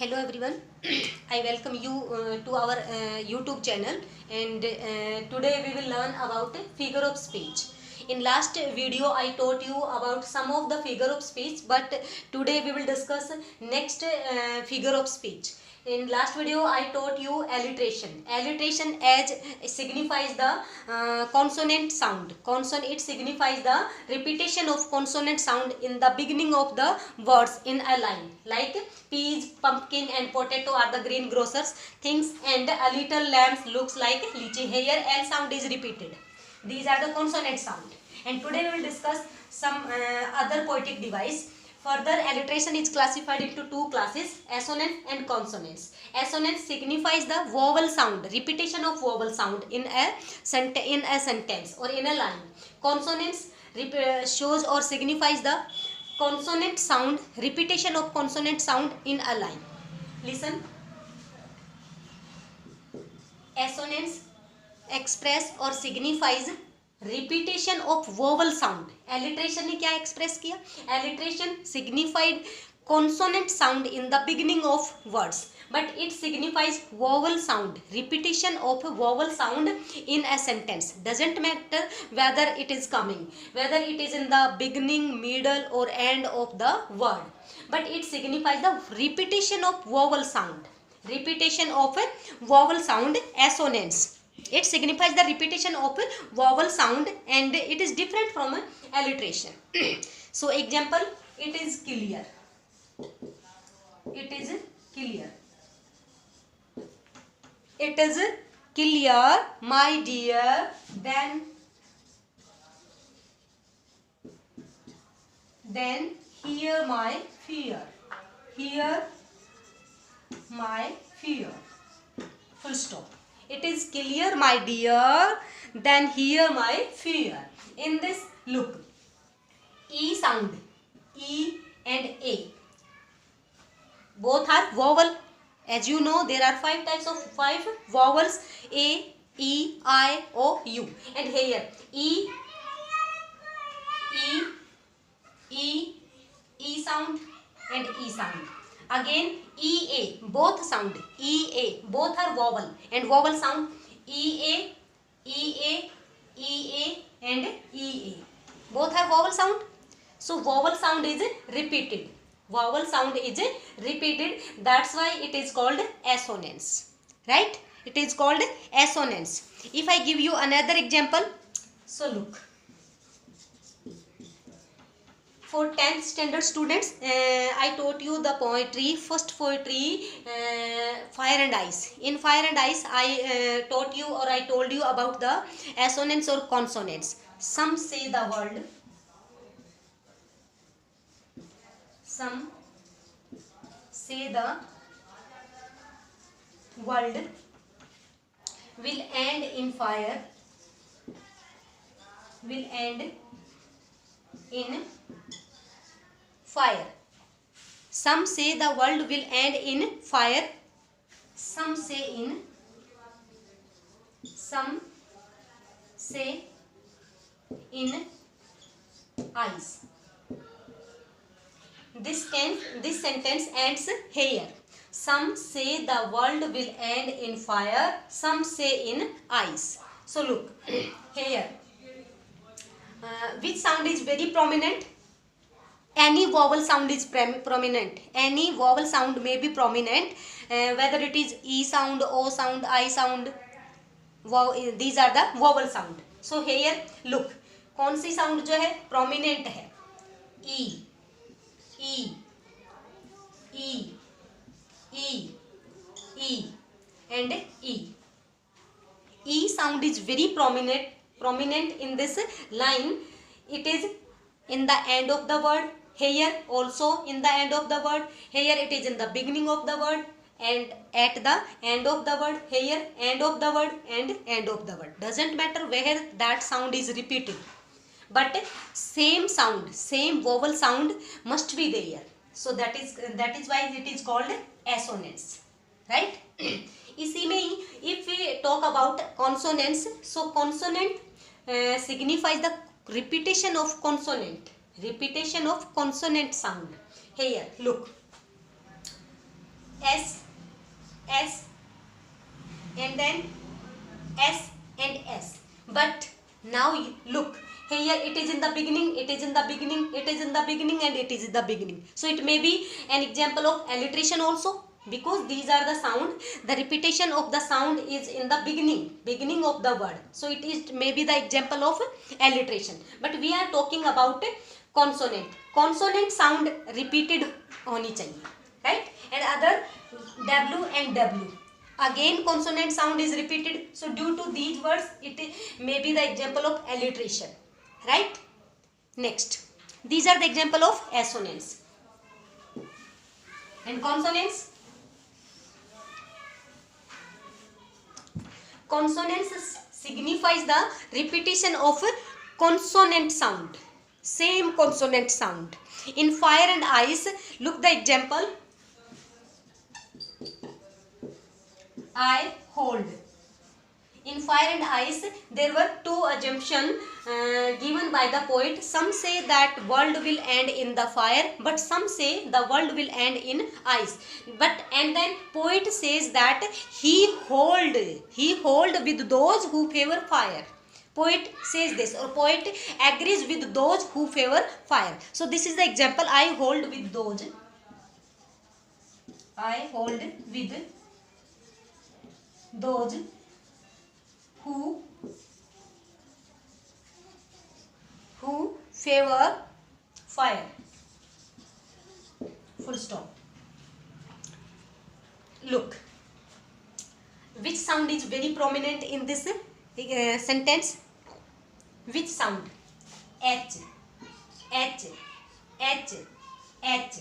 Hello everyone, I welcome you to our YouTube channel, and today we will learn about figure of speech. In last video I taught you about some of the figure of speech, but today we will discuss next figure of speech. In last video I taught you alliteration. Alliteration as signifies the consonant sound. It signifies the repetition of consonant sound in the beginning of the words in a line. Like peas, pumpkin and potato are the greengrocers things, and a little lamb looks like lychee. Here L sound is repeated. These are the consonant sound. And today we will discuss some other poetic device. Further, alliteration is classified into two classes, assonance and consonance. Assonance signifies the vowel sound, repetition of vowel sound in a sentence or in a line. Consonance shows or signifies the consonant sound, repetition of consonant sound in a line. Listen. Assonance express or signifies repetition of vowel sound. Alliteration ने क्या express किया? Alliteration signified consonant sound in the beginning of words, but it signifies vowel sound, repetition of vowel sound in a sentence. Doesn't matter whether it is coming, whether it is in the beginning, middle or end of the word, but it signifies the repetition of vowel sound. Repetition of vowel sound, assonance. It signifies the repetition of vowel sound and it is different from alliteration. So example, it is clear. It is clear. It is clear, my dear, then hear my fear. Hear my fear. Full stop. It is clear, my dear, then hear my fear. In this, look, E sound, E and A, both are vowel. As you know, there are five vowels: A, E, I, O, U. And here, E, E, E, E sound and E sound. Again, EA, both sound, EA, both are vowel and vowel sound, EA, EA, EA and EA, both are vowel sound. So vowel sound is repeated. Vowel sound is repeated. That's why it is called assonance. Right? It is called assonance. If I give you another example, so look. For 10th standard students, I taught you the poetry, first poetry, Fire and Ice. In Fire and Ice, I taught you or I told you about the assonance or consonants. Some say the world. Some say the world will end in fire. Will end in fire. Some say the world will end in fire. Some say in ice. This sentence ends here. Some say the world will end in fire. Some say in ice. So look here. Which sound is very prominent? Any vowel sound is prominent. Any vowel sound may be prominent, whether it is E sound, O sound, I sound. These are the vowel sound. So here look, कौन सी sound जो है prominent है? E, E, E, E, E and E. E sound is very prominent in this line. It is in the end of the word. Here also in the end of the word. Here it is in the beginning of the word and at the end of the word. Here end of the word and end of the word. Doesn't matter where that sound is repeated, but same sound, same vowel sound must be there. So that is why it is called assonance. Right? इसी में ही if we talk about consonants, so consonant signifies the repetition of consonant sound. Here look, S, S, and then S and S. But now look, here it is in the beginning, it is in the beginning, it is in the beginning, and it is in the beginning. So it may be an example of alliteration also, because these are the sound, the repetition of the sound is in the beginning of the word. So it is maybe the example of alliteration. But we are talking about consonant. Consonant sound repeated honi chahiye, right? And other W and W. Again consonant sound is repeated. So due to these words, it may be the example of alliteration, right? Next, these are the example of assonance and consonants. Consonance signifies the repetition of consonant sound, same consonant sound. In fire and ice, look the example. I hold. In fire and ice, there were two assumptions given by the poet. Some say that world will end in the fire, but some say the world will end in ice. And then poet says that he hold with those who favor fire. Poet says this, or poet agrees with those who favor fire. So this is the example. I hold with those. I hold with those who favor fire. Full stop. Look, which sound is very prominent in this sentence? Which sound? H, H, H, H.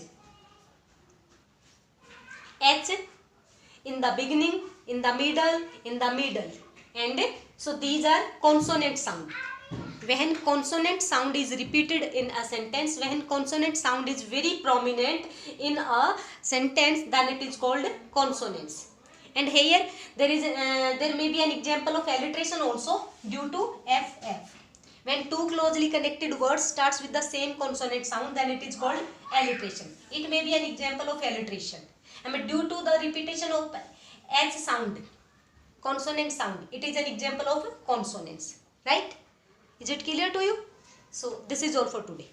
H in the beginning, in the middle, and so these are consonant sound. When consonant sound is repeated in a sentence, when consonant sound is very prominent in a sentence, then it is called consonants. And here there may be an example of alliteration also due to FF. When two closely connected words starts with the same consonant sound, then it is called alliteration. It may be an example of alliteration. And due to the repetition of H sound, consonant sound, it is an example of consonants, right? Is it clear to you? So this is all for today.